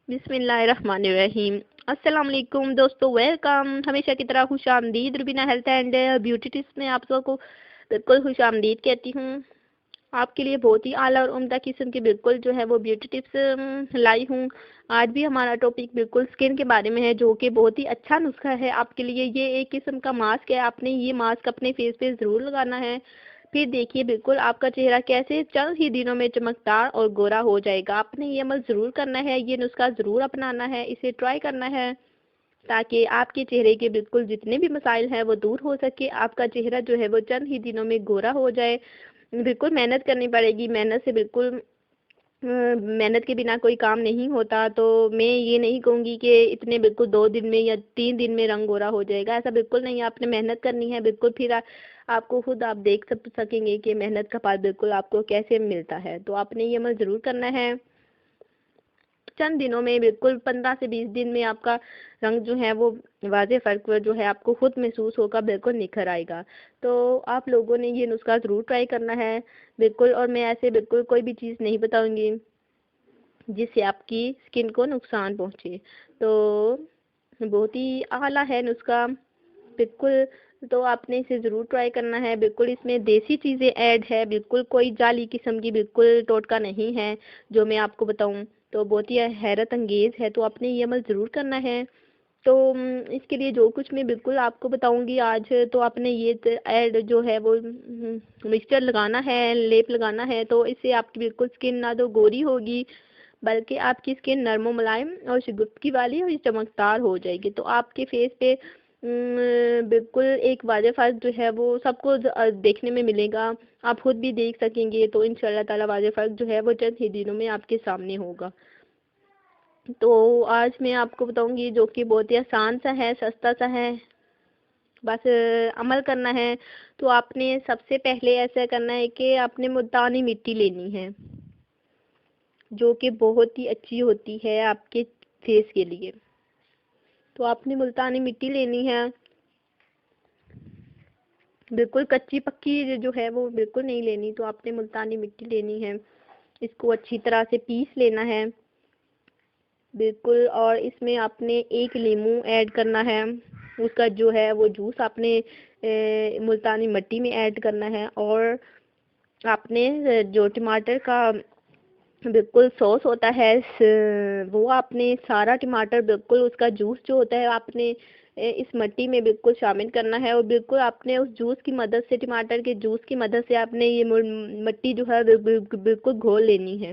بسم اللہ الرحمن الرحیم۔ السلام علیکم دوستو، ویلکم۔ ہمیشہ کی طرح خوش آمدید Rubina health and beauty tips میں آپ سب کو بالکل خوش آمدید کہتی ہوں۔ آپ کے لیے بہت ہی اعلیٰ اور عمدہ قسم کے بالکل جو ہے وہ بیوٹی ٹپس لائی ہوں۔ آج بھی ہمارا ٹاپک بالکل سکن کے بارے میں ہے، جو کہ بہت ہی اچھا نسخہ ہے آپ کے لیے۔ یہ ایک قسم کا ماسک ہے، آپ نے یہ ماسک اپنے فیس پہ ضرور لگانا ہے۔ پھر دیکھیے بالکل آپ کا چہرہ کیسے چند ہی دنوں میں چمکدار اور گورا ہو جائے گا۔ آپ نے یہ عمل ضرور کرنا ہے، یہ نسخہ ضرور اپنانا ہے، اسے ٹرائی کرنا ہے تاکہ آپ کے چہرے کے بالکل جتنے بھی مسائل ہیں وہ دور ہو سکے، آپ کا چہرہ جو ہے وہ چند ہی دنوں میں گورا ہو جائے۔ بالکل محنت کرنی پڑے گی، محنت سے بالکل محنت کے بنا کوئی کام نہیں ہوتا۔ تو میں یہ نہیں کہوں گی کہ اتنے بالکل 2 دن میں یا 3 دن میں رنگ گورا ہو جائے گا، ایسا بالکل نہیں ہے۔ آپ نے محنت کرنی ہے بالکل، پھر آپ کو خود آپ دیکھ سکیں گے کہ محنت کا پھل بالکل آپ کو کیسے ملتا ہے۔ تو آپ نے یہ عمل ضرور کرنا ہے۔ چند دنوں میں بالکل 15 سے 20 دن میں آپ کا رنگ جو ہے وہ واضح فرق جو ہے آپ کو خود محسوس ہوگا، بالکل نکھر آئے گا۔ تو آپ لوگوں نے یہ نسخہ ضرور ٹرائی کرنا ہے بالکل، اور میں ایسے بالکل کوئی بھی چیز نہیں بتاؤں گی جس سے آپ کی سکن کو نقصان پہنچے۔ تو بہت ہی اعلیٰ ہے نسخہ بالکل، تو آپ نے اسے ضرور ٹرائی کرنا ہے بالکل۔ اس میں دیسی چیزیں ایڈ ہے، بالکل کوئی جعلی قسم کی بالکل ٹوٹکا نہیں ہے جو میں آپ کو بتاؤں، تو بہت ہی حیرت انگیز ہے۔ تو آپ نے یہ عمل ضرور کرنا ہے۔ تو اس کے لیے جو کچھ میں بالکل آپ کو بتاؤں گی آج، تو آپ نے یہ ایڈ جو ہے وہ مکسچر لگانا ہے، لیپ لگانا ہے، تو اس سے آپ کی بالکل سکن نہ تو گوری ہوگی بلکہ آپ کی سکن نرم و ملائم اور شگفتگی والی اور چمکدار ہو جائے گی۔ تو آپ کے فیس پہ بالکل ایک واضح فرق جو ہے وہ سب کو دیکھنے میں ملے گا، آپ خود بھی دیکھ سکیں گے۔ تو انشاءاللہ تعالی واضح فرق جو ہے وہ چند ہی دنوں میں آپ کے سامنے ہوگا۔ تو آج میں آپ کو بتاؤں گی جو کہ بہت ہی آسان سا ہے، سستا سا ہے، بس عمل کرنا ہے۔ تو آپ نے سب سے پہلے ایسا کرنا ہے کہ آپ نے ملتانی مٹی لینی ہے، جو کہ بہت ہی اچھی ہوتی ہے آپ کے فیس کے لیے۔ تو آپ نے ملتانی مٹی لینی ہے، بالکل کچی پکی جو ہے وہ بالکل نہیں لینی۔ تو آپ نے ملتانی مٹی لینی ہے، اس کو اچھی طرح سے پیس لینا ہے بالکل، اور اس میں آپ نے 1 لیمو ایڈ کرنا ہے، اس کا جو ہے وہ جوس آپ نے ملتانی مٹی میں ایڈ کرنا ہے، اور آپ نے جو ٹماٹر کا بالکل سوس ہوتا ہے وہ آپ نے سارا ٹماٹر بالکل اس کا جوس جو ہوتا ہے آپ نے اس مٹی میں بالکل شامل کرنا ہے، اور بالکل آپ نے اس جوس کی مدد سے، ٹماٹر کے جوس کی مدد سے آپ نے یہ مٹی جو ہے بالکل گھول لینی ہے۔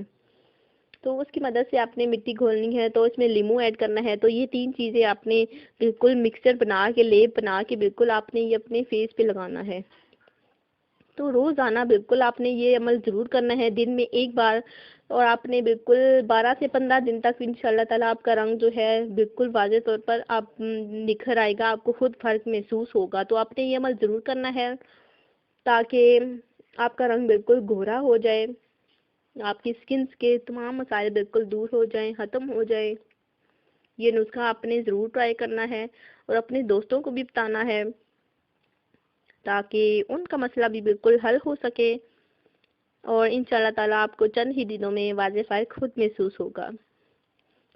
تو اس کی مدد سے آپ نے مٹی گھولنی ہے، تو اس میں لیمو ایڈ کرنا ہے۔ تو یہ 3 چیزیں آپ نے بالکل مکسچر بنا کے، لیپ بنا کے بالکل آپ نے یہ اپنے فیس پہ لگانا ہے۔ تو روزانہ بالکل آپ نے یہ عمل ضرور کرنا ہے، دن میں 1 بار، اور آپ نے بالکل 12 سے 15 دن تک انشاءاللہ تعالیٰ آپ کا رنگ جو ہے بالکل واضح طور پر آپ نکھر آئے گا، آپ کو خود فرق محسوس ہوگا۔ تو آپ نے یہ عمل ضرور کرنا ہے تاکہ آپ کا رنگ بالکل گہرا ہو جائے، آپ کی سکن کے تمام مسائل بالکل دور ہو جائیں، ختم ہو جائے۔ یہ نسخہ آپ نے ضرور ٹرائی کرنا ہے اور اپنے دوستوں کو بھی بتانا ہے تاکہ ان کا مسئلہ بھی بالکل حل ہو سکے، اور انشاءاللہ تعالیٰ آپ کو چند ہی دنوں میں واضح فرق خود محسوس ہوگا۔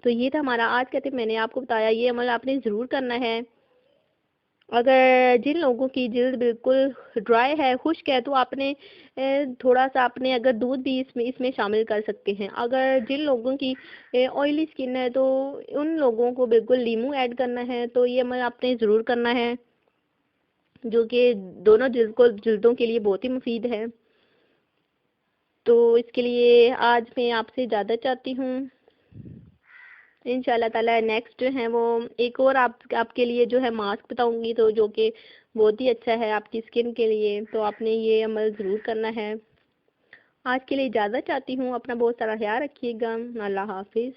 تو یہ تھا ہمارا آج کا ٹپ، میں نے آپ کو بتایا یہ عمل آپ نے ضرور کرنا ہے۔ اگر جن لوگوں کی جلد بالکل ڈرائی ہے، خشک ہے، تو آپ نے تھوڑا سا آپ نے اگر دودھ بھی اس میں شامل کر سکتے ہیں۔ اگر جن لوگوں کی آئلی سکن ہے تو ان لوگوں کو بالکل لیمو ایڈ کرنا ہے۔ تو یہ عمل آپ نے ضرور کرنا ہے، جو کہ دونوں جلدوں کے لیے بہت ہی مفید ہے۔ تو اس کے لیے آج میں آپ سے اجازت چاہتی ہوں۔ انشاءاللہ تعالیٰ نیکسٹ جو ہے وہ ایک اور آپ کے لیے جو ہے ماسک بتاؤں گی، تو جو کہ بہت ہی اچھا ہے آپ کی سکن کے لیے۔ تو آپ نے یہ عمل ضرور کرنا ہے۔ آج کے لیے اجازت چاہتی ہوں، اپنا بہت سارا خیال رکھیے گا۔ اللہ حافظ۔